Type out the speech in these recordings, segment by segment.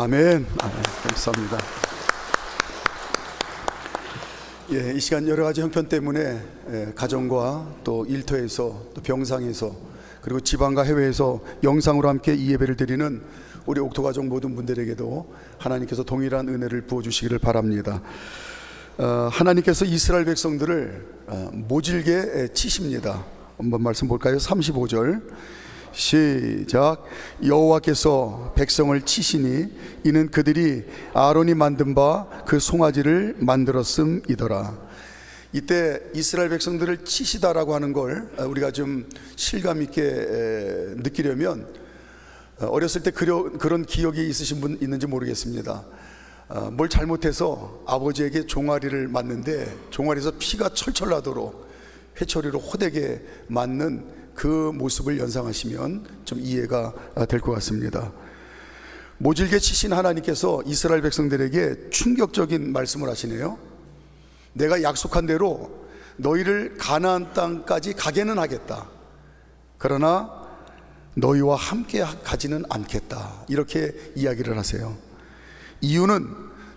아멘. 아멘. 감사합니다. 이 시간 여러 가지 형편 때문에 가정과 또 일터에서 또 병상에서 그리고 지방과 해외에서 영상으로 함께 이 예배를 드리는 우리 옥토가족 모든 분들에게도 하나님께서 동일한 은혜를 부어주시기를 바랍니다. 하나님께서 이스라엘 백성들을 모질게 치십니다. 한번 말씀 볼까요? 35절 시작. 여호와께서 백성을 치시니 이는 그들이 아론이 만든 바 그 송아지를 만들었음이더라. 이때 이스라엘 백성들을 치시다라고 하는 걸 우리가 좀 실감 있게 느끼려면 어렸을 때 그런 기억이 있으신 분 있는지 모르겠습니다. 뭘 잘못해서 아버지에게 종아리를 맞는데 종아리에서 피가 철철 나도록 회초리로 호되게 맞는 그 모습을 연상하시면 좀 이해가 될 것 같습니다. 모질게 치신 하나님께서 이스라엘 백성들에게 충격적인 말씀을 하시네요. 내가 약속한 대로 너희를 가나안 땅까지 가게는 하겠다. 그러나 너희와 함께 가지는 않겠다. 이렇게 이야기를 하세요. 이유는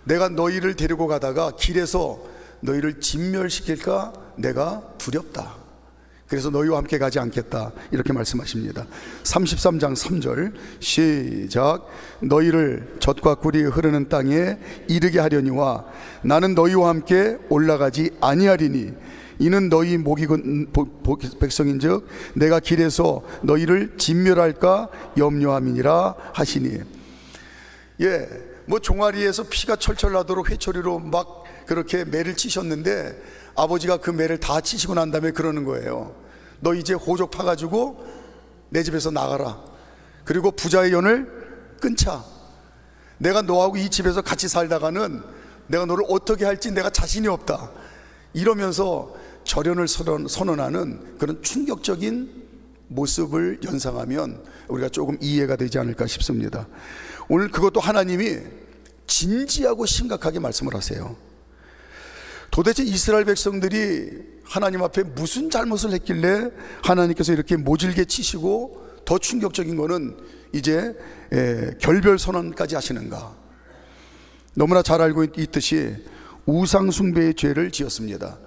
내가 너희를 데리고 가다가 길에서 너희를 진멸시킬까 내가 두렵다. 그래서 너희와 함께 가지 않겠다. 이렇게 말씀하십니다. 33장 3절 시작. 너희를 젖과 꿀이 흐르는 땅에 이르게 하려니와 나는 너희와 함께 올라가지 아니하리니 이는 너희 목익은 백성인즉 내가 길에서 너희를 진멸할까 염려함이니라 하시니. 뭐 종아리에서 피가 철철 나도록 회초리로 막 그렇게 매를 치셨는데 아버지가 그 매를 다 치시고 난 다음에 그러는 거예요. 너 이제 호적 파가지고 내 집에서 나가라. 그리고 부자의 연을 끊자. 내가 너하고 이 집에서 같이 살다가는 내가 너를 어떻게 할지 내가 자신이 없다. 이러면서 절연을 선언하는 그런 충격적인 모습을 연상하면 우리가 조금 이해가 되지 않을까 싶습니다. 오늘 그것도 하나님이 진지하고 심각하게 말씀을 하세요. 도대체 이스라엘 백성들이 하나님 앞에 무슨 잘못을 했길래 하나님께서 이렇게 모질게 치시고 더 충격적인 거는 이제 결별 선언까지 하시는가. 너무나 잘 알고 있듯이 우상 숭배의 죄를 지었습니다.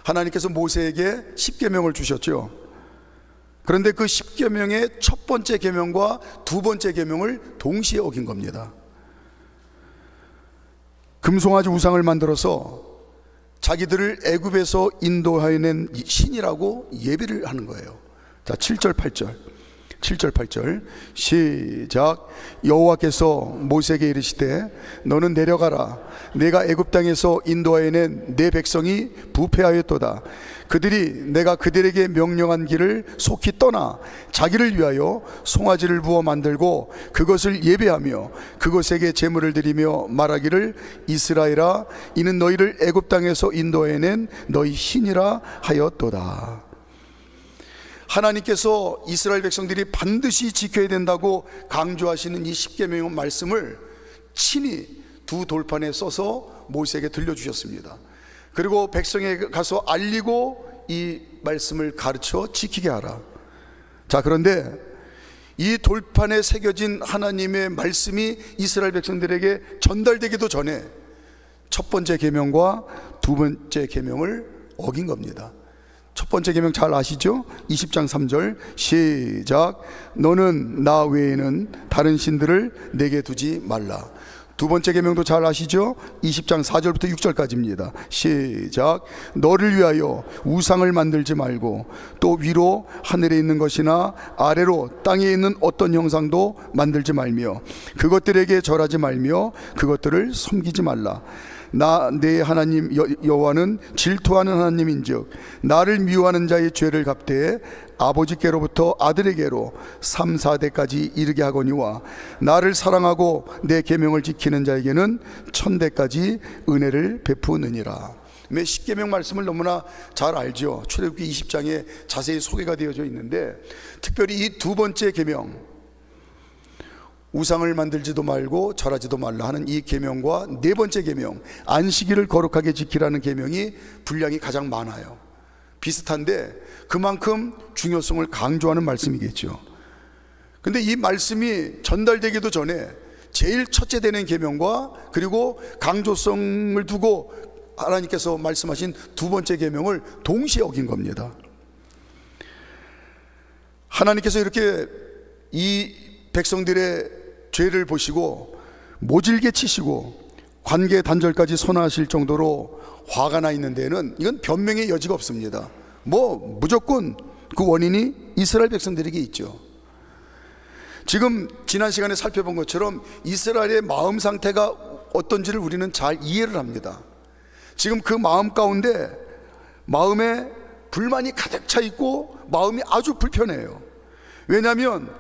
하나님께서 모세에게 10계명을 주셨죠. 그런데 그 10계명의 첫 번째 계명과 두 번째 계명을 동시에 어긴 겁니다. 금송아지 우상을 만들어서 자기들을 애굽에서 인도해낸 신이라고 예비를 하는 거예요. 자, 7절 8절 시작. 여호와께서 모세에게 이르시되 너는 내려가라. 내가 애굽 땅에서 인도하여낸 내 백성이 부패하였도다. 그들이 내가 그들에게 명령한 길을 속히 떠나 자기를 위하여 송아지를 부어 만들고 그것을 예배하며 그것에게 제물을 드리며 말하기를 이스라엘아 이는 너희를 애굽 땅에서 인도해낸 너희 신이라 하였도다. 하나님께서 이스라엘 백성들이 반드시 지켜야 된다고 강조하시는 이 10계명의 말씀을 친히 두 돌판에 써서 모세에게 들려주셨습니다. 그리고 백성에게 가서 알리고 이 말씀을 가르쳐 지키게 하라. 자, 그런데 이 돌판에 새겨진 하나님의 말씀이 이스라엘 백성들에게 전달되기도 전에 첫 번째 계명과 두 번째 계명을 어긴 겁니다. 첫 번째 계명 잘 아시죠? 20장 3절 시작. 너는 나 외에는 다른 신들을 내게 두지 말라. 두 번째 계명도 잘 아시죠? 20장 4절부터 6절까지입니다. 시작. 너를 위하여 우상을 만들지 말고 또 위로 하늘에 있는 것이나 아래로 땅에 있는 어떤 형상도 만들지 말며 그것들에게 절하지 말며 그것들을 섬기지 말라. 나 내 하나님 여호와는 질투하는 하나님인즉 나를 미워하는 자의 죄를 갚되 아버지께로부터 아들에게로 3, 4대까지 이르게 하거니와 나를 사랑하고 내 계명을 지키는 자에게는 1000대까지 은혜를 베푸느니라. 10계명 말씀을 너무나 잘 알죠. 출애굽기 20장에 자세히 소개가 되어져 있는데 특별히 이 두 번째 계명 우상을 만들지도 말고 절하지도 말라 하는 이 계명과 네 번째 계명 안식일을 거룩하게 지키라는 계명이 분량이 가장 많아요. 비슷한데 그만큼 중요성을 강조하는 말씀이겠죠. 근데 이 말씀이 전달되기도 전에 제일 첫째 되는 계명과 그리고 강조성을 두고 하나님께서 말씀하신 두 번째 계명을 동시에 어긴 겁니다. 하나님께서 이렇게 이 백성들의 죄를 보시고 모질게 치시고 관계 단절까지 선언하실 정도로 화가 나 있는 데에는 이건 변명의 여지가 없습니다. 무조건 그 원인이 이스라엘 백성들에게 있죠. 지금 지난 시간에 살펴본 것처럼 이스라엘의 마음 상태가 어떤지를 우리는 잘 이해를 합니다. 지금 그 마음 가운데 마음에 불만이 가득 차 있고 마음이 아주 불편해요. 왜냐하면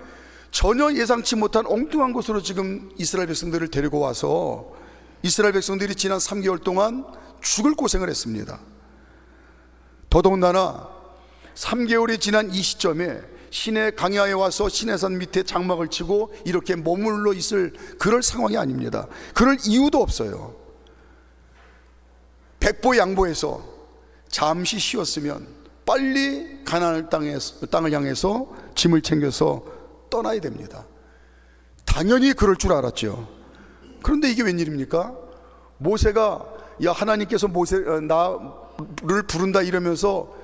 전혀 예상치 못한 엉뚱한 곳으로 지금 이스라엘 백성들을 데리고 와서 이스라엘 백성들이 지난 3개월 동안 죽을 고생을 했습니다. 더더군다나 3개월이 지난 이 시점에 시내 강야에 와서 시내산 밑에 장막을 치고 이렇게 머물러 있을 그럴 상황이 아닙니다. 그럴 이유도 없어요. 백보양보해서 잠시 쉬었으면 빨리 가나안 땅을 향해서 짐을 챙겨서 떠나야 됩니다. 당연히 그럴 줄 알았죠. 그런데 이게 웬일입니까? 모세가 야 하나님께서 나를 부른다 이러면서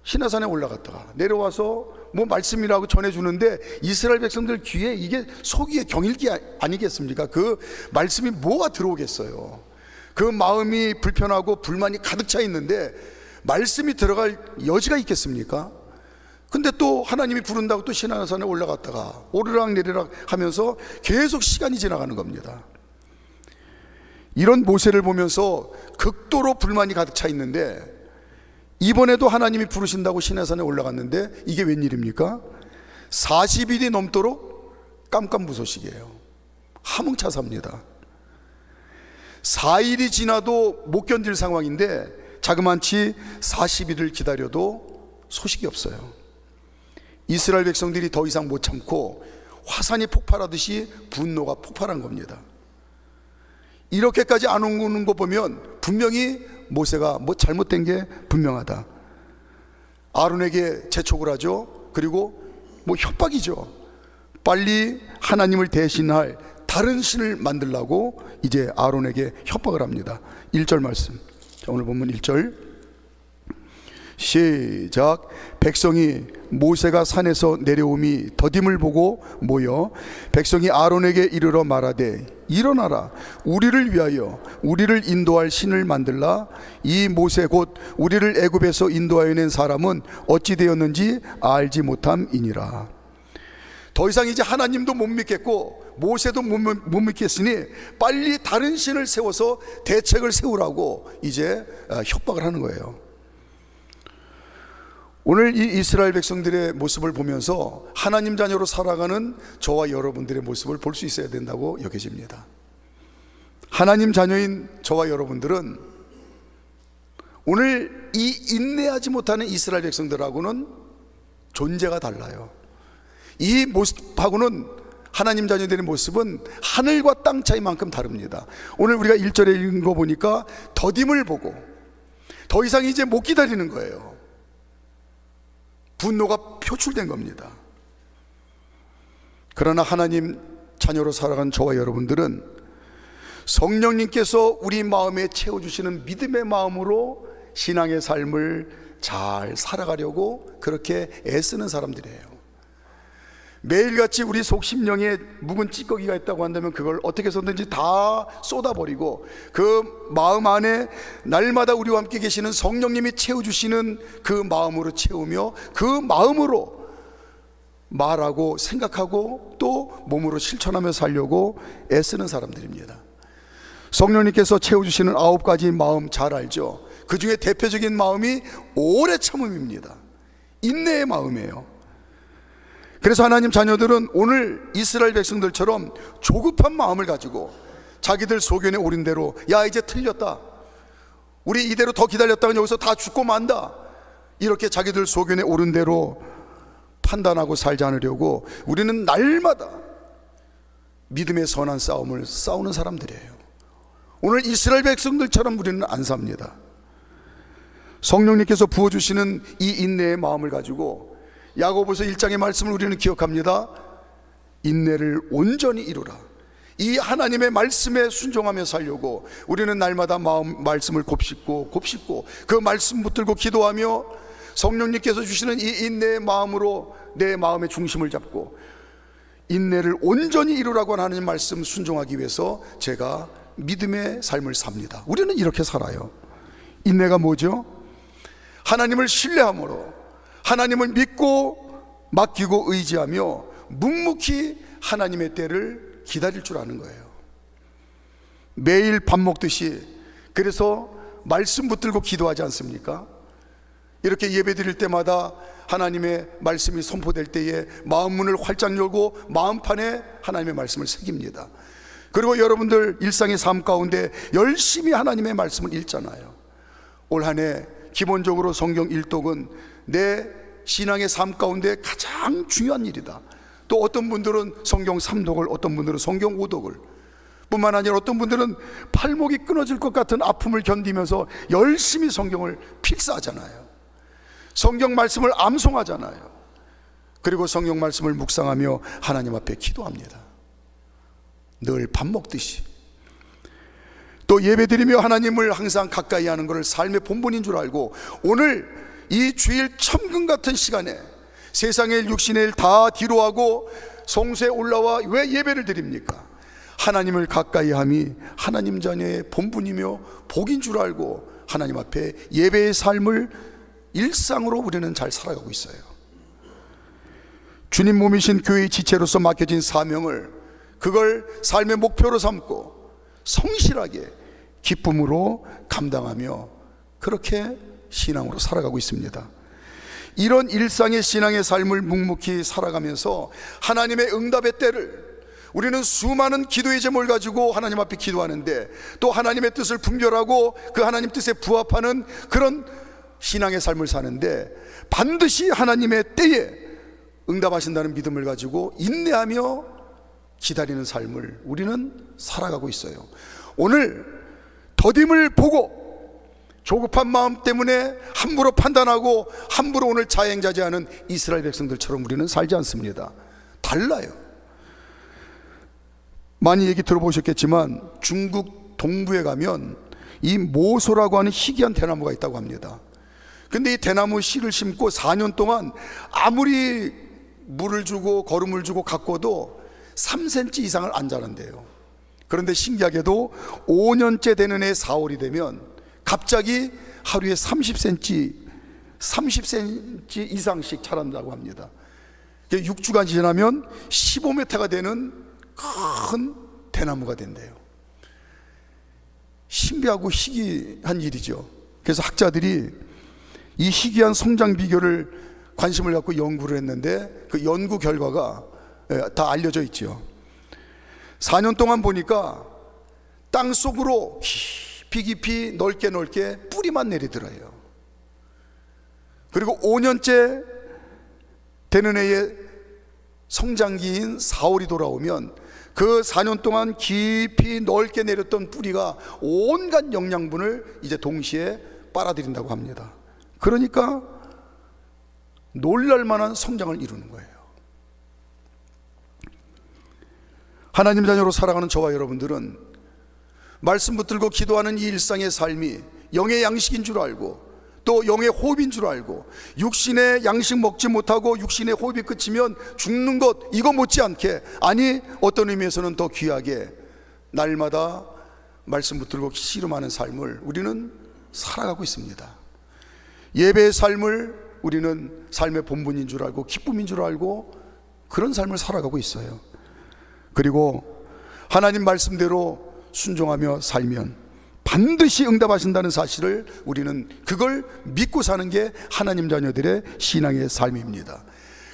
시내산에 올라갔다가 내려와서 말씀이라고 전해주는데 이스라엘 백성들 귀에 이게 소기의 경일기 아니겠습니까? 그 말씀이 뭐가 들어오겠어요? 그 마음이 불편하고 불만이 가득 차 있는데 말씀이 들어갈 여지가 있겠습니까? 근데 또 하나님이 부른다고 또 시내산에 올라갔다가 오르락 내리락 하면서 계속 시간이 지나가는 겁니다. 이런 모세를 보면서 극도로 불만이 가득 차 있는데 이번에도 하나님이 부르신다고 시내산에 올라갔는데 이게 웬일입니까? 40일이 넘도록 깜깜무소식이에요. 함흥차사입니다. 4일이 지나도 못 견딜 상황인데 자그만치 40일을 기다려도 소식이 없어요. 이스라엘 백성들이 더 이상 못 참고 화산이 폭발하듯이 분노가 폭발한 겁니다. 이렇게까지 안 오는 거 보면 분명히 모세가 잘못된 게 분명하다. 아론에게 재촉을 하죠. 그리고 협박이죠. 빨리 하나님을 대신할 다른 신을 만들라고 이제 아론에게 협박을 합니다. 1절 말씀. 자, 오늘 본문 1절 시작. 백성이 모세가 산에서 내려옴이 더딤을 보고 모여 백성이 아론에게 이르러 말하되 일어나라 우리를 위하여 우리를 인도할 신을 만들라. 이 모세 곧 우리를 애굽에서 인도하여 낸 사람은 어찌 되었는지 알지 못함이니라. 더 이상 이제 하나님도 못 믿겠고 모세도 못 믿겠으니 빨리 다른 신을 세워서 대책을 세우라고 이제 협박을 하는 거예요. 오늘 이 이스라엘 백성들의 모습을 보면서 하나님 자녀로 살아가는 저와 여러분들의 모습을 볼 수 있어야 된다고 여겨집니다. 하나님 자녀인 저와 여러분들은 오늘 이 인내하지 못하는 이스라엘 백성들하고는 존재가 달라요. 이 모습하고는 하나님 자녀들의 모습은 하늘과 땅 차이만큼 다릅니다. 오늘 우리가 1절에 읽은 거 보니까 더딤을 보고 더 이상 이제 못 기다리는 거예요. 분노가 표출된 겁니다. 그러나 하나님 자녀로 살아간 저와 여러분들은 성령님께서 우리 마음에 채워주시는 믿음의 마음으로 신앙의 삶을 잘 살아가려고 그렇게 애쓰는 사람들이에요. 매일같이 우리 속심령에 묵은 찌꺼기가 있다고 한다면 그걸 어떻게 해서든지 다 쏟아버리고 그 마음 안에 날마다 우리와 함께 계시는 성령님이 채워주시는 그 마음으로 채우며 그 마음으로 말하고 생각하고 또 몸으로 실천하며 살려고 애쓰는 사람들입니다. 성령님께서 채워주시는 9가지 마음 잘 알죠. 그 중에 대표적인 마음이 오래 참음입니다. 인내의 마음이에요. 그래서 하나님 자녀들은 오늘 이스라엘 백성들처럼 조급한 마음을 가지고 자기들 소견에 오른 대로 야 이제 틀렸다, 우리 이대로 더 기다렸다가 여기서 다 죽고 만다, 이렇게 자기들 소견에 오른 대로 판단하고 살지 않으려고 우리는 날마다 믿음의 선한 싸움을 싸우는 사람들이에요. 오늘 이스라엘 백성들처럼 우리는 안 삽니다. 성령님께서 부어주시는 이 인내의 마음을 가지고 야고보서 1장의 말씀을 우리는 기억합니다. 인내를 온전히 이루라. 이 하나님의 말씀에 순종하며 살려고 우리는 날마다 말씀을 곱씹고 그 말씀 붙들고 기도하며 성령님께서 주시는 이 인내의 마음으로 내 마음의 중심을 잡고 인내를 온전히 이루라고 하는 하나님 말씀 순종하기 위해서 제가 믿음의 삶을 삽니다. 우리는 이렇게 살아요. 인내가 뭐죠? 하나님을 신뢰함으로 하나님을 믿고 맡기고 의지하며 묵묵히 하나님의 때를 기다릴 줄 아는 거예요. 매일 밥 먹듯이 그래서 말씀 붙들고 기도하지 않습니까? 이렇게 예배 드릴 때마다 하나님의 말씀이 선포될 때에 마음 문을 활짝 열고 마음판에 하나님의 말씀을 새깁니다. 그리고 여러분들 일상의 삶 가운데 열심히 하나님의 말씀을 읽잖아요. 올 한 해 기본적으로 성경 일독은 내 신앙의 삶 가운데 가장 중요한 일이다. 또 어떤 분들은 성경 3독을, 어떤 분들은 성경 5독을, 뿐만 아니라 어떤 분들은 팔목이 끊어질 것 같은 아픔을 견디면서 열심히 성경을 필사하잖아요. 성경 말씀을 암송하잖아요. 그리고 성경 말씀을 묵상하며 하나님 앞에 기도합니다. 늘 밥 먹듯이. 또 예배드리며 하나님을 항상 가까이 하는 것을 삶의 본분인 줄 알고 오늘 이 주일 천금 같은 시간에 세상의 일 육신의 일 다 뒤로하고 성소에 올라와 왜 예배를 드립니까? 하나님을 가까이 함이 하나님 자녀의 본분이며 복인 줄 알고 하나님 앞에 예배의 삶을 일상으로 우리는 잘 살아가고 있어요. 주님 몸이신 교회의 지체로서 맡겨진 사명을 그걸 삶의 목표로 삼고 성실하게 기쁨으로 감당하며 그렇게 신앙으로 살아가고 있습니다. 이런 일상의 신앙의 삶을 묵묵히 살아가면서 하나님의 응답의 때를 우리는 수많은 기도의 제목을 가지고 하나님 앞에 기도하는데 또 하나님의 뜻을 분별하고 그 하나님 뜻에 부합하는 그런 신앙의 삶을 사는데 반드시 하나님의 때에 응답하신다는 믿음을 가지고 인내하며 기다리는 삶을 우리는 살아가고 있어요. 오늘 더딤을 보고 조급한 마음 때문에 함부로 판단하고 함부로 오늘 자행자재하는 이스라엘 백성들처럼 우리는 살지 않습니다. 달라요. 많이 얘기 들어보셨겠지만 중국 동부에 가면 이 모소라고 하는 희귀한 대나무가 있다고 합니다. 근데 이 대나무 씨를 심고 4년 동안 아무리 물을 주고 거름을 주고 가꿔도 3cm 이상을 안 자란대요. 그런데 신기하게도 5년째 되는 해 4월이 되면 갑자기 하루에 30cm 이상씩 자란다고 합니다. 6주간 지나면 15m가 되는 큰 대나무가 된대요. 신비하고 희귀한 일이죠. 그래서 학자들이 이 희귀한 성장 비결을 관심을 갖고 연구를 했는데 그 연구 결과가 다 알려져 있죠. 4년 동안 보니까 땅 속으로 깊이 넓게 뿌리만 내리더래요. 그리고 5년째 되는 해에 성장기인 4월이 돌아오면 그 4년 동안 깊이 넓게 내렸던 뿌리가 온갖 영양분을 이제 동시에 빨아들인다고 합니다. 그러니까 놀랄만한 성장을 이루는 거예요. 하나님 자녀로 살아가는 저와 여러분들은 말씀 붙들고 기도하는 이 일상의 삶이 영의 양식인 줄 알고 또 영의 호흡인 줄 알고 육신의 양식 먹지 못하고 육신의 호흡이 끝이면 죽는 것 이거 못지않게 아니 어떤 의미에서는 더 귀하게 날마다 말씀 붙들고 씨름하는 삶을 우리는 살아가고 있습니다. 예배의 삶을 우리는 삶의 본분인 줄 알고 기쁨인 줄 알고 그런 삶을 살아가고 있어요. 그리고 하나님 말씀대로 순종하며 살면 반드시 응답하신다는 사실을 우리는 그걸 믿고 사는 게 하나님 자녀들의 신앙의 삶입니다.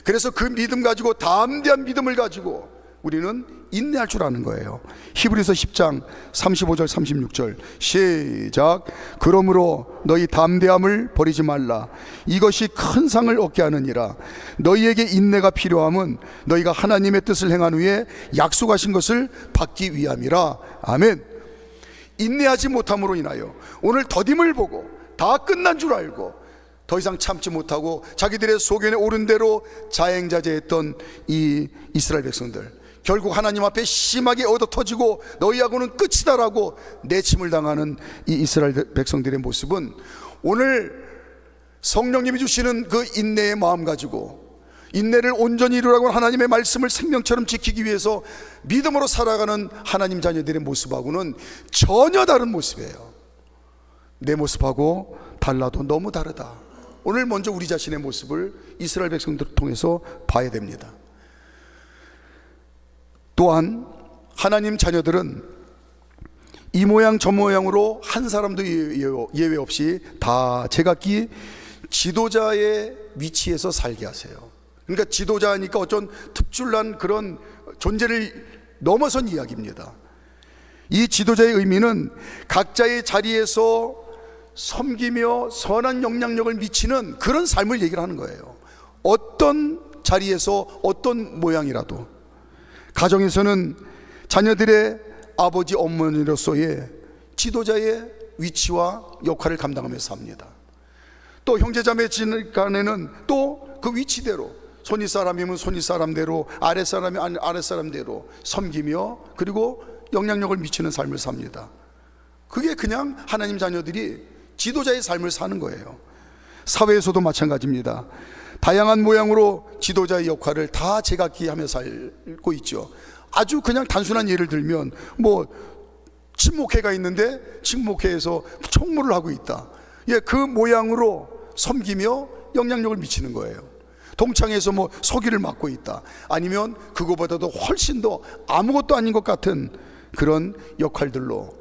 그래서 그 믿음 가지고 담대한 믿음을 가지고 우리는 인내할 줄 아는 거예요. 히브리서 10장 35절 36절 시작. 그러므로 너희 담대함을 버리지 말라. 이것이 큰 상을 얻게 하느니라. 너희에게 인내가 필요함은 너희가 하나님의 뜻을 행한 후에 약속하신 것을 받기 위함이라. 아멘. 인내하지 못함으로 인하여 오늘 더딤을 보고 다 끝난 줄 알고 더 이상 참지 못하고 자기들의 소견에 오른 대로 자행자재했던 이 이스라엘 백성들, 결국 하나님 앞에 심하게 얻어터지고 너희하고는 끝이다라고 내침을 당하는 이 이스라엘 백성들의 모습은 오늘 성령님이 주시는 그 인내의 마음 가지고 인내를 온전히 이루라고 하나님의 말씀을 생명처럼 지키기 위해서 믿음으로 살아가는 하나님 자녀들의 모습하고는 전혀 다른 모습이에요. 내 모습하고 달라도 너무 다르다. 오늘 먼저 우리 자신의 모습을 이스라엘 백성들을 통해서 봐야 됩니다. 또한 하나님 자녀들은 이 모양 저 모양으로 한 사람도 예외 없이 다 제각기 지도자의 위치에서 살게 하세요. 그러니까 지도자니까 어쩐 특출난 그런 존재를 넘어선 이야기입니다. 이 지도자의 의미는 각자의 자리에서 섬기며 선한 영향력을 미치는 그런 삶을 얘기를 하는 거예요. 어떤 자리에서 어떤 모양이라도 가정에서는 자녀들의 아버지 어머니로서의 지도자의 위치와 역할을 감당하면서 삽니다. 또 형제자매 간에는 또 그 위치대로 손윗사람이면 손윗사람대로 아랫사람이면 아랫사람대로 섬기며 그리고 영향력을 미치는 삶을 삽니다. 그게 그냥 하나님 자녀들이 지도자의 삶을 사는 거예요. 사회에서도 마찬가지입니다. 다양한 모양으로 지도자의 역할을 다 제각기 하며 살고 있죠. 아주 그냥 단순한 예를 들면 친목회가 있는데 친목회에서 총무를 하고 있다. 그 모양으로 섬기며 영향력을 미치는 거예요. 동창회에서 서기를 맡고 있다. 아니면 그거보다도 훨씬 더 아무것도 아닌 것 같은 그런 역할들로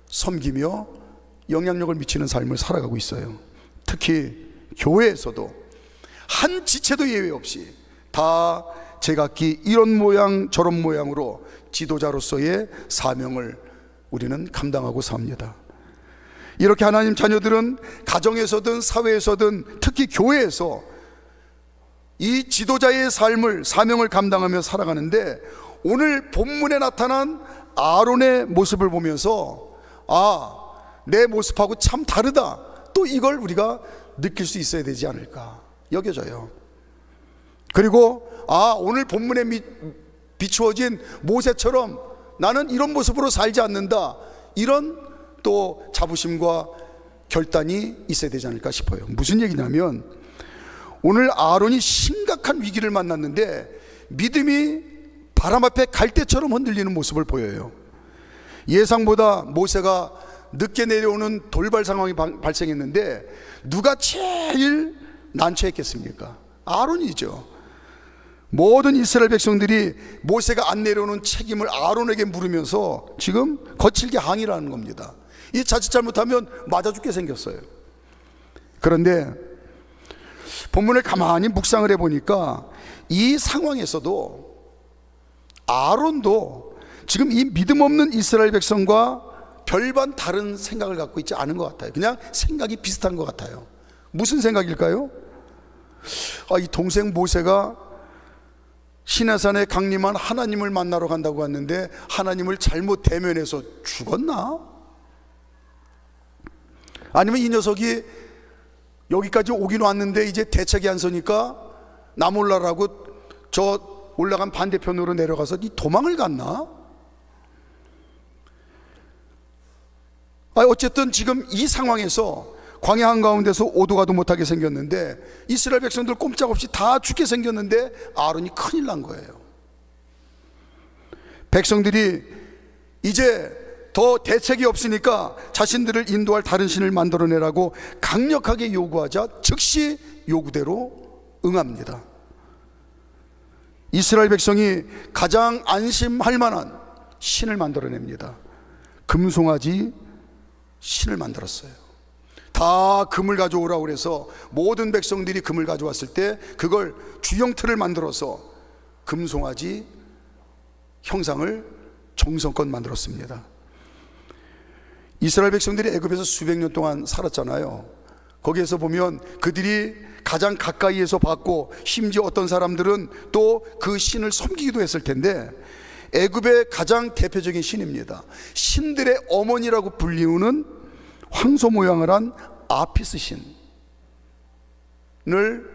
섬기며 영향력을 미치는 삶을 살아가고 있어요. 특히 교회에서도 한 지체도 예외 없이 다 제각기 이런 모양 저런 모양으로 지도자로서의 사명을 우리는 감당하고 삽니다. 이렇게 하나님 자녀들은 가정에서든 사회에서든 특히 교회에서 이 지도자의 삶을 사명을 감당하며 살아가는데 오늘 본문에 나타난 아론의 모습을 보면서 내 모습하고 참 다르다, 또 이걸 우리가 느낄 수 있어야 되지 않을까 여겨져요. 그리고 오늘 본문에 비추어진 모세처럼 나는 이런 모습으로 살지 않는다, 이런 또 자부심과 결단이 있어야 되지 않을까 싶어요. 무슨 얘기냐면 오늘 아론이 심각한 위기를 만났는데 믿음이 바람 앞에 갈대처럼 흔들리는 모습을 보여요. 예상보다 모세가 늦게 내려오는 돌발 상황이 발생했는데 누가 제일 난처했겠습니까? 아론이죠. 모든 이스라엘 백성들이 모세가 안 내려오는 책임을 아론에게 물으면서 지금 거칠게 항의를 하는 겁니다. 이 자칫 잘못하면 맞아 죽게 생겼어요. 그런데 본문을 가만히 묵상을 해보니까 이 상황에서도 아론도 지금 이 믿음 없는 이스라엘 백성과 별반 다른 생각을 갖고 있지 않은 것 같아요. 그냥 생각이 비슷한 것 같아요. 무슨 생각일까요? 이 동생 모세가 시내산에 강림한 하나님을 만나러 간다고 했는데 하나님을 잘못 대면해서 죽었나? 아니면 이 녀석이 여기까지 오긴 왔는데 이제 대책이 안 서니까 나 몰라라고 저 올라간 반대편으로 내려가서 이 도망을 갔나? 어쨌든 지금 이 상황에서 광야 한가운데서 오도 가도 못하게 생겼는데 이스라엘 백성들 꼼짝없이 다 죽게 생겼는데 아론이 큰일 난 거예요. 백성들이 이제 더 대책이 없으니까 자신들을 인도할 다른 신을 만들어내라고 강력하게 요구하자 즉시 요구대로 응합니다. 이스라엘 백성이 가장 안심할 만한 신을 만들어냅니다. 금송아지 신을 만들었어요. 다 금을 가져오라고 그래서 모든 백성들이 금을 가져왔을 때 그걸 주형틀을 만들어서 금송아지 형상을 정성껏 만들었습니다. 이스라엘 백성들이 애굽에서 수백 년 동안 살았잖아요. 거기에서 보면 그들이 가장 가까이에서 봤고 심지어 어떤 사람들은 또 그 신을 섬기기도 했을 텐데 애굽의 가장 대표적인 신입니다. 신들의 어머니라고 불리우는 황소 모양을 한 아피스 신을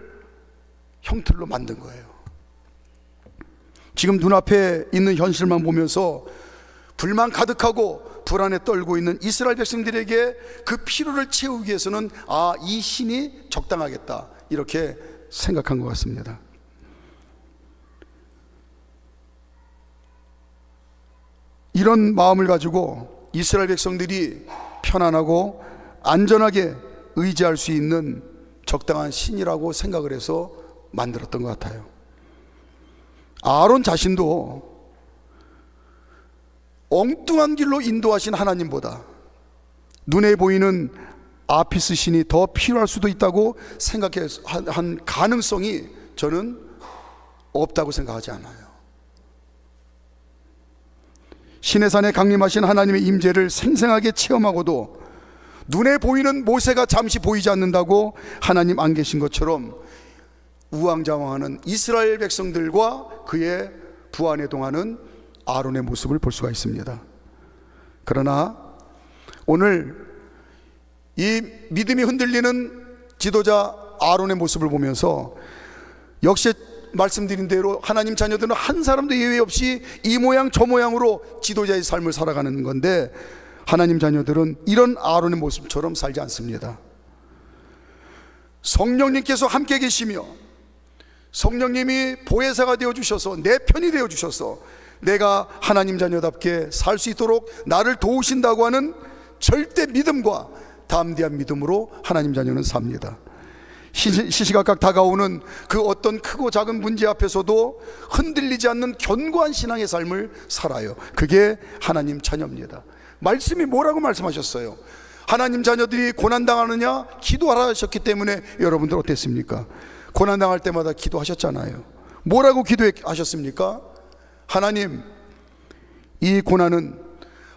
형틀로 만든 거예요. 지금 눈앞에 있는 현실만 보면서 불만 가득하고 불안에 떨고 있는 이스라엘 백성들에게 그 피로를 채우기 위해서는 이 신이 적당하겠다, 이렇게 생각한 것 같습니다. 이런 마음을 가지고 이스라엘 백성들이 편안하고 안전하게 의지할 수 있는 적당한 신이라고 생각을 해서 만들었던 것 같아요. 아론 자신도 엉뚱한 길로 인도하신 하나님보다 눈에 보이는 아피스 신이 더 필요할 수도 있다고 생각한 가능성이 저는 없다고 생각하지 않아요. 시내산에 강림하신 하나님의 임재를 생생하게 체험하고도 눈에 보이는 모세가 잠시 보이지 않는다고 하나님 안 계신 것처럼 우왕좌왕하는 이스라엘 백성들과 그의 부안에 동하는 아론의 모습을 볼 수가 있습니다. 그러나 오늘 이 믿음이 흔들리는 지도자 아론의 모습을 보면서 역시 말씀드린 대로 하나님 자녀들은 한 사람도 예외 없이 이 모양 저 모양으로 지도자의 삶을 살아가는 건데, 하나님 자녀들은 이런 아론의 모습처럼 살지 않습니다. 성령님께서 함께 계시며 성령님이 보혜사가 되어주셔서 내 편이 되어주셔서 내가 하나님 자녀답게 살 수 있도록 나를 도우신다고 하는 절대 믿음과 담대한 믿음으로 하나님 자녀는 삽니다. 시시각각 다가오는 그 어떤 크고 작은 문제 앞에서도 흔들리지 않는 견고한 신앙의 삶을 살아요. 그게 하나님 자녀입니다. 말씀이 뭐라고 말씀하셨어요? 하나님 자녀들이 고난당하느냐? 기도하라 하셨기 때문에 여러분들 어땠습니까? 고난당할 때마다 기도하셨잖아요. 뭐라고 기도하셨습니까? 하나님, 이 고난은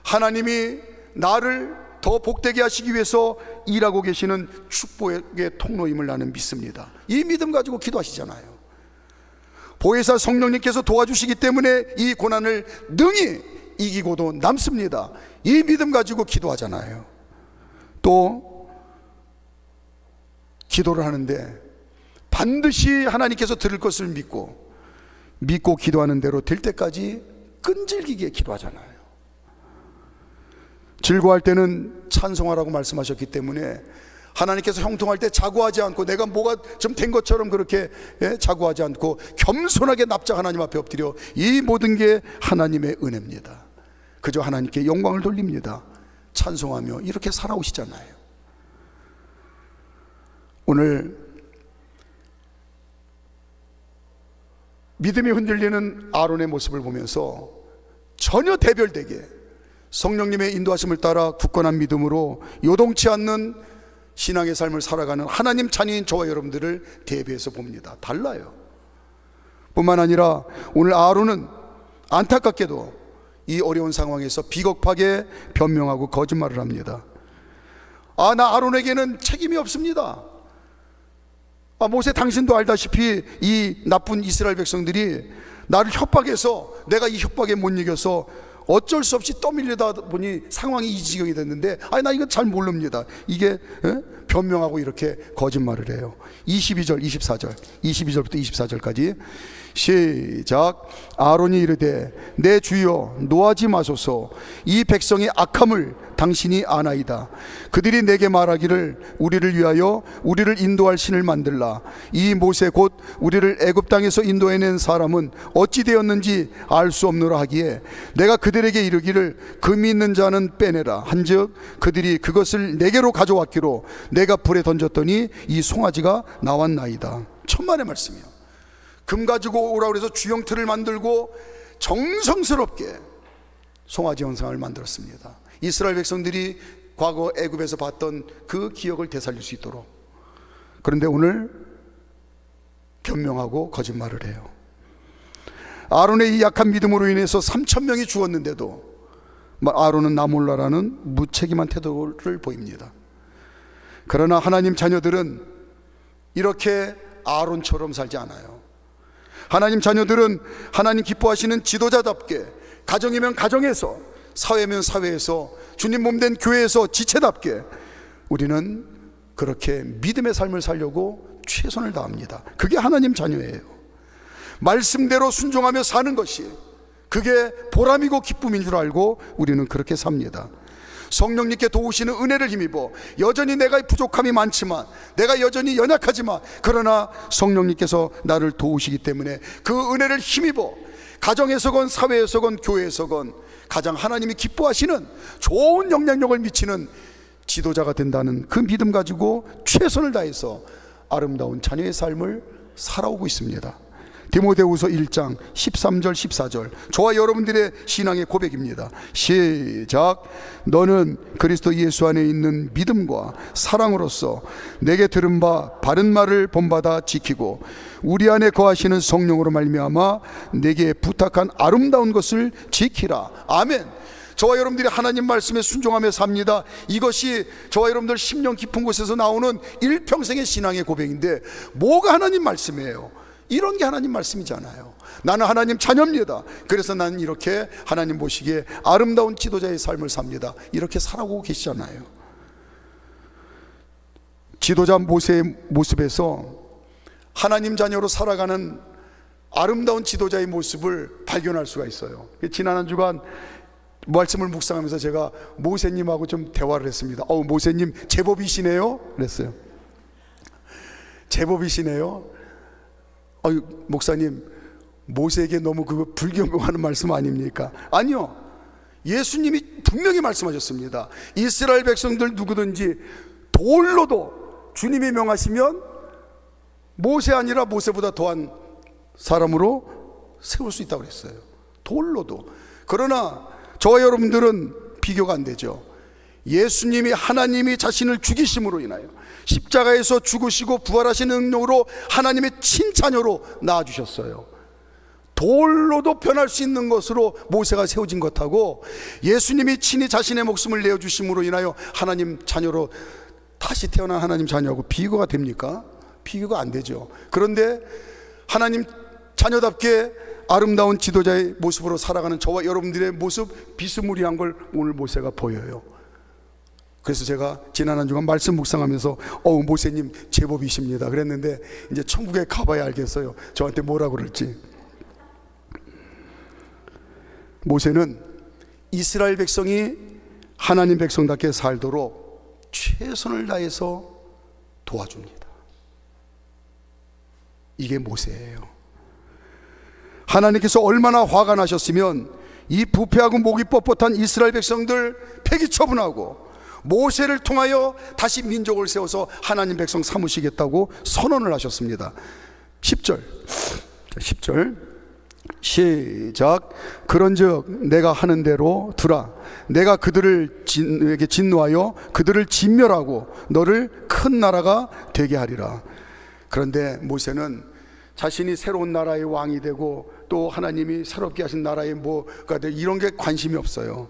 하나님이 나를 더 복되게 하시기 위해서 일하고 계시는 축복의 통로임을 나는 믿습니다. 이 믿음 가지고 기도하시잖아요. 보혜사 성령님께서 도와주시기 때문에 이 고난을 능히 이기고도 남습니다. 이 믿음 가지고 기도하잖아요. 또 기도를 하는데 반드시 하나님께서 들을 것을 믿고 기도하는 대로 될 때까지 끈질기게 기도하잖아요. 즐거워할 때는 찬송하라고 말씀하셨기 때문에 하나님께서 형통할 때 자고하지 않고 내가 뭐가 좀 된 것처럼 그렇게 자고하지 않고 겸손하게 납작 하나님 앞에 엎드려, 이 모든 게 하나님의 은혜입니다. 그저 하나님께 영광을 돌립니다. 찬송하며 이렇게 살아오시잖아요. 오늘 믿음이 흔들리는 아론의 모습을 보면서 전혀 대별되게 성령님의 인도하심을 따라 굳건한 믿음으로 요동치 않는 신앙의 삶을 살아가는 하나님 자녀인 저와 여러분들을 대비해서 봅니다. 달라요. 뿐만 아니라 오늘 아론은 안타깝게도 이 어려운 상황에서 비겁하게 변명하고 거짓말을 합니다. 나 아론에게는 책임이 없습니다. 모세, 당신도 알다시피 이 나쁜 이스라엘 백성들이 나를 협박해서 내가 이 협박에 못 이겨서 어쩔 수 없이 떠밀리다 보니 상황이 이 지경이 됐는데 나 이거 잘 모릅니다. 이게 변명하고 이렇게 거짓말을 해요. 22절 24절 22절부터 24절까지 시작. 아론이 이르되 내 주여 노하지 마소서. 이 백성의 악함을 당신이 아나이다. 그들이 내게 말하기를 우리를 위하여 우리를 인도할 신을 만들라. 이 모세 곧 우리를 애굽 땅에서 인도해낸 사람은 어찌 되었는지 알 수 없노라 하기에 내가 그들에게 이르기를 금이 있는 자는 빼내라 한즉 그들이 그것을 내게로 가져왔기로 내가 불에 던졌더니 이 송아지가 나왔나이다. 천만의 말씀이요. 금 가지고 오라고 해서 주영틀을 만들고 정성스럽게 송아지 형상을 만들었습니다. 이스라엘 백성들이 과거 애굽에서 봤던 그 기억을 되살릴 수 있도록. 그런데 오늘 변명하고 거짓말을 해요. 아론의 이 약한 믿음으로 인해서 3,000명이 죽었는데도 아론은 나 몰라라는 무책임한 태도를 보입니다. 그러나 하나님 자녀들은 이렇게 아론처럼 살지 않아요. 하나님 자녀들은 하나님 기뻐하시는 지도자답게, 가정이면 가정에서, 사회면 사회에서, 주님 몸된 교회에서 지체답게 우리는 그렇게 믿음의 삶을 살려고 최선을 다합니다. 그게 하나님 자녀예요. 말씀대로 순종하며 사는 것이 그게 보람이고 기쁨인 줄 알고 우리는 그렇게 삽니다. 성령님께 도우시는 은혜를 힘입어 여전히 내가 부족함이 많지만, 내가 여전히 연약하지만, 그러나 성령님께서 나를 도우시기 때문에 그 은혜를 힘입어 가정에서건 사회에서건 교회에서건 가장 하나님이 기뻐하시는 좋은 영향력을 미치는 지도자가 된다는 그 믿음 가지고 최선을 다해서 아름다운 자녀의 삶을 살아오고 있습니다. 디모데후서 1장 13절 14절 저와 여러분들의 신앙의 고백입니다. 시작. 너는 그리스도 예수 안에 있는 믿음과 사랑으로서 내게 들은 바 바른 말을 본받아 지키고 우리 안에 거하시는 성령으로 말미암아 내게 부탁한 아름다운 것을 지키라. 아멘. 저와 여러분들이 하나님 말씀에 순종하며 삽니다. 이것이 저와 여러분들 심령 깊은 곳에서 나오는 일평생의 신앙의 고백인데, 뭐가 하나님 말씀이에요? 이런 게 하나님 말씀이잖아요. 나는 하나님 자녀입니다. 그래서 나는 이렇게 하나님 보시기에 아름다운 지도자의 삶을 삽니다. 이렇게 살아오고 계시잖아요. 지도자 모세의 모습에서 하나님 자녀로 살아가는 아름다운 지도자의 모습을 발견할 수가 있어요. 지난 한 주간 말씀을 묵상하면서 제가 모세님하고 좀 대화를 했습니다. 모세님 제법이시네요 그랬어요. 제법이시네요. 목사님, 모세에게 너무 그 불경공하는 말씀 아닙니까? 아니요, 예수님이 분명히 말씀하셨습니다. 이스라엘 백성들 누구든지 돌로도 주님이 명하시면 모세 아니라 모세보다 더한 사람으로 세울 수 있다고 그랬어요. 돌로도. 그러나 저와 여러분들은 비교가 안 되죠. 예수님이 하나님이 자신을 죽이심으로 인하여 십자가에서 죽으시고 부활하신 능력으로 하나님의 친자녀로 낳아주셨어요. 돌로도 변할 수 있는 것으로 모세가 세워진 것하고 예수님이 친히 자신의 목숨을 내어주심으로 인하여 하나님 자녀로 다시 태어난 하나님 자녀하고 비교가 됩니까? 비교가 안 되죠. 그런데 하나님 자녀답게 아름다운 지도자의 모습으로 살아가는 저와 여러분들의 모습 비스무리한 걸 오늘 모세가 보여요. 그래서 제가 지난 한 주간 말씀 묵상하면서 모세님 제법이십니다 그랬는데, 이제 천국에 가봐야 알겠어요. 저한테 뭐라고 그럴지. 모세는 이스라엘 백성이 하나님 백성답게 살도록 최선을 다해서 도와줍니다. 이게 모세예요. 하나님께서 얼마나 화가 나셨으면 이 부패하고 목이 뻣뻣한 이스라엘 백성들 폐기 처분하고 모세를 통하여 다시 민족을 세워서 하나님 백성 삼으시겠다고 선언을 하셨습니다. 10절 시작. 그런즉 내가 하는 대로 두라. 내가 그들에게 진노하여 그들을 진멸하고 너를 큰 나라가 되게 하리라. 그런데 모세는 자신이 새로운 나라의 왕이 되고 또 하나님이 새롭게 하신 나라의 뭐가 되 이런 게 관심이 없어요.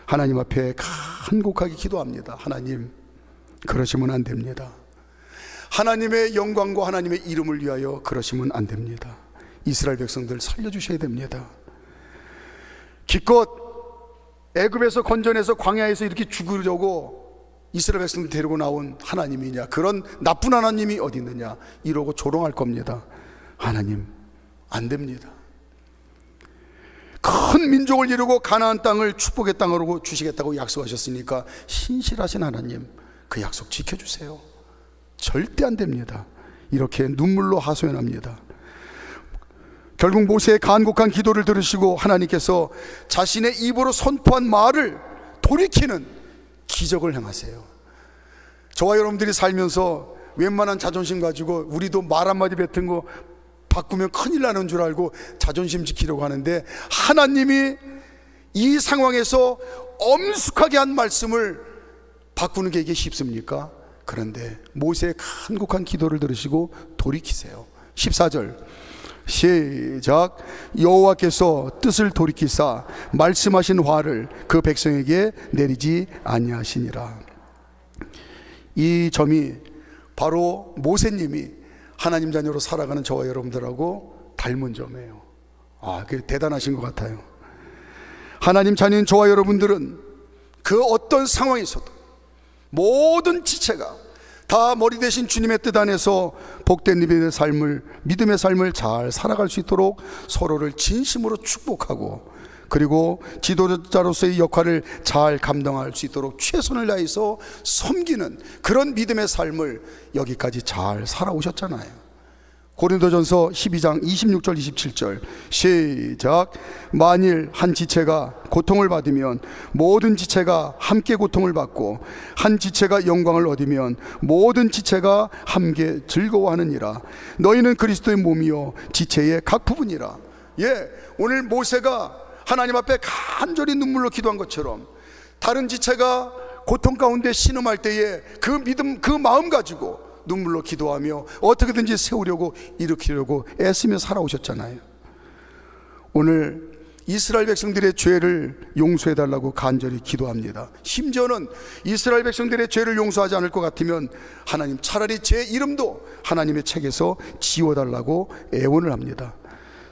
하나님 앞에 간곡하게 기도합니다. 하나님, 그러시면 안 됩니다. 하나님의 영광과 하나님의 이름을 위하여 그러시면 안 됩니다. 이스라엘 백성들 살려주셔야 됩니다. 기껏 애굽에서 건져내서 광야에서 이렇게 죽으려고 이스라엘 백성들 데리고 나온 하나님이냐, 그런 나쁜 하나님이 어디 있느냐 이러고 조롱할 겁니다. 하나님, 안 됩니다. 큰 민족을 이루고 가나안 땅을 축복의 땅으로 주시겠다고 약속하셨으니까 신실하신 하나님, 그 약속 지켜주세요. 절대 안 됩니다. 이렇게 눈물로 하소연합니다. 결국 모세의 간곡한 기도를 들으시고 하나님께서 자신의 입으로 선포한 말을 돌이키는 기적을 행하세요. 저와 여러분들이 살면서 웬만한 자존심 가지고 우리도 말 한마디 뱉은 거 바꾸면 큰일 나는 줄 알고 자존심 지키려고 하는데, 하나님이 이 상황에서 엄숙하게 한 말씀을 바꾸는 게 이게 쉽습니까? 그런데 모세의 간곡한 기도를 들으시고 돌이키세요. 14절 시작. 여호와께서 뜻을 돌이키사 말씀하신 화를 그 백성에게 내리지 아니하시니라. 이 점이 바로 모세님이 하나님 자녀로 살아가는 저와 여러분들하고 닮은 점이에요. 그게 대단하신 것 같아요. 하나님 자녀인 저와 여러분들은 그 어떤 상황에서도 모든 지체가 다 머리 대신 주님의 뜻 안에서 복된 믿음의 삶을 잘 살아갈 수 있도록 서로를 진심으로 축복하고, 그리고 지도자로서의 역할을 잘 감당할 수 있도록 최선을 다해서 섬기는 그런 믿음의 삶을 여기까지 잘 살아오셨잖아요. 고린도전서 12장 26절 27절 시작. 만일 한 지체가 고통을 받으면 모든 지체가 함께 고통을 받고, 한 지체가 영광을 얻으면 모든 지체가 함께 즐거워하느니라. 너희는 그리스도의 몸이요 지체의 각 부분이라. 오늘 모세가 하나님 앞에 간절히 눈물로 기도한 것처럼 다른 지체가 고통 가운데 신음할 때에 그 믿음, 그 마음 가지고 눈물로 기도하며 어떻게든지 세우려고 일으키려고 애쓰며 살아오셨잖아요. 오늘 이스라엘 백성들의 죄를 용서해달라고 간절히 기도합니다. 심지어는 이스라엘 백성들의 죄를 용서하지 않을 것 같으면 하나님 차라리 제 이름도 하나님의 책에서 지워달라고 애원을 합니다.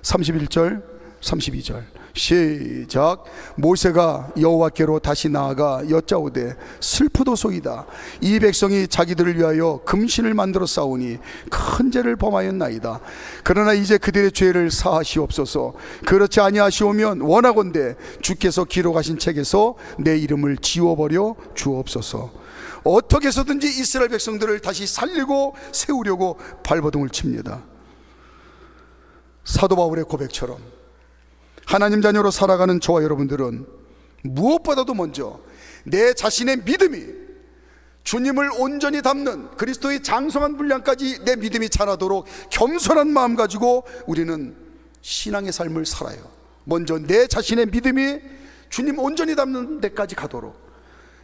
31절 32절 시작. 모세가 여호와께로 다시 나아가 여짜오되 슬프도소이다. 이 백성이 자기들을 위하여 금신을 만들어 싸우니 큰 죄를 범하였나이다. 그러나 이제 그들의 죄를 사하시옵소서. 그렇지 아니하시오면 원하건대 주께서 기록하신 책에서 내 이름을 지워버려 주옵소서. 어떻게 해서든지 이스라엘 백성들을 다시 살리고 세우려고 발버둥을 칩니다. 사도 바울의 고백처럼 하나님 자녀로 살아가는 저와 여러분들은 무엇보다도 먼저 내 자신의 믿음이 주님을 온전히 담는 그리스도의 장성한 분량까지 내 믿음이 자라도록 겸손한 마음 가지고 우리는 신앙의 삶을 살아요. 먼저 내 자신의 믿음이 주님 온전히 담는 데까지 가도록.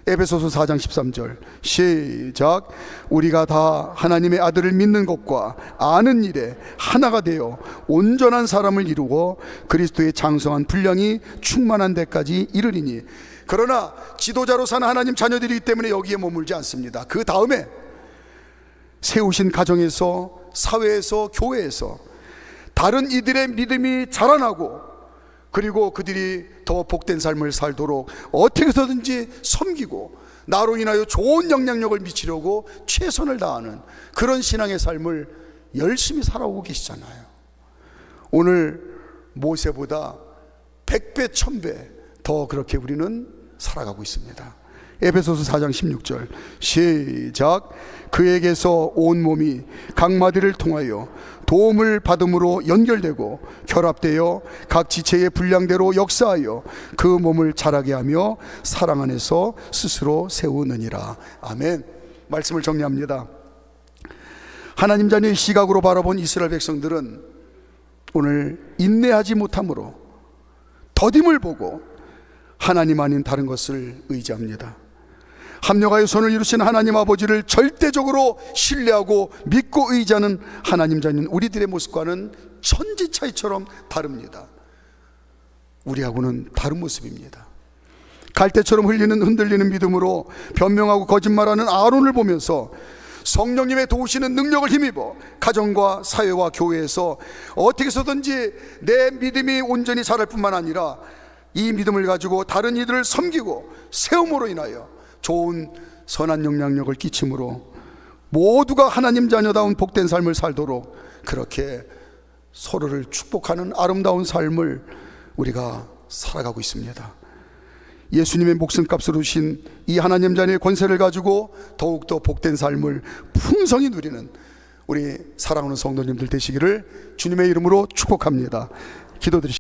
에베소서 4장 13절 시작. 우리가 다 하나님의 아들을 믿는 것과 아는 일에 하나가 되어 온전한 사람을 이루고 그리스도의 장성한 분량이 충만한 데까지 이르리니. 그러나 지도자로 사는 하나님 자녀들이기 때문에 여기에 머물지 않습니다. 그 다음에 세우신 가정에서, 사회에서, 교회에서 다른 이들의 믿음이 자라나고, 그리고 그들이 더 복된 삶을 살도록 어떻게 해서든지 섬기고 나로 인하여 좋은 영향력을 미치려고 최선을 다하는 그런 신앙의 삶을 열심히 살아오고 계시잖아요. 오늘 모세보다 100배 1000배 더 그렇게 우리는 살아가고 있습니다. 에베소서 4장 16절 시작. 그에게서 온 몸이 각 마디를 통하여 도움을 받음으로 연결되고 결합되어 각 지체의 분량대로 역사하여 그 몸을 자라게 하며 사랑 안에서 스스로 세우느니라. 아멘. 말씀을 정리합니다. 하나님 자녀의 시각으로 바라본 이스라엘 백성들은 오늘 인내하지 못함으로 더딤을 보고 하나님 아닌 다른 것을 의지합니다. 합력하여 손을 이루신 하나님 아버지를 절대적으로 신뢰하고 믿고 의지하는 하나님 자녀는 우리들의 모습과는 천지 차이처럼 다릅니다. 우리하고는 다른 모습입니다. 갈대처럼 흔들리는 믿음으로 변명하고 거짓말하는 아론을 보면서 성령님의 도우시는 능력을 힘입어 가정과 사회와 교회에서 어떻게 해서든지 내 믿음이 온전히 자랄 뿐만 아니라 이 믿음을 가지고 다른 이들을 섬기고 세움으로 인하여 좋은 선한 영향력을 끼침으로 모두가 하나님 자녀다운 복된 삶을 살도록 그렇게 서로를 축복하는 아름다운 삶을 우리가 살아가고 있습니다. 예수님의 목숨값으로 주신 이 하나님 자녀의 권세를 가지고 더욱더 복된 삶을 풍성히 누리는 우리 사랑하는 성도님들 되시기를 주님의 이름으로 축복합니다. 기도드리시겠습니다.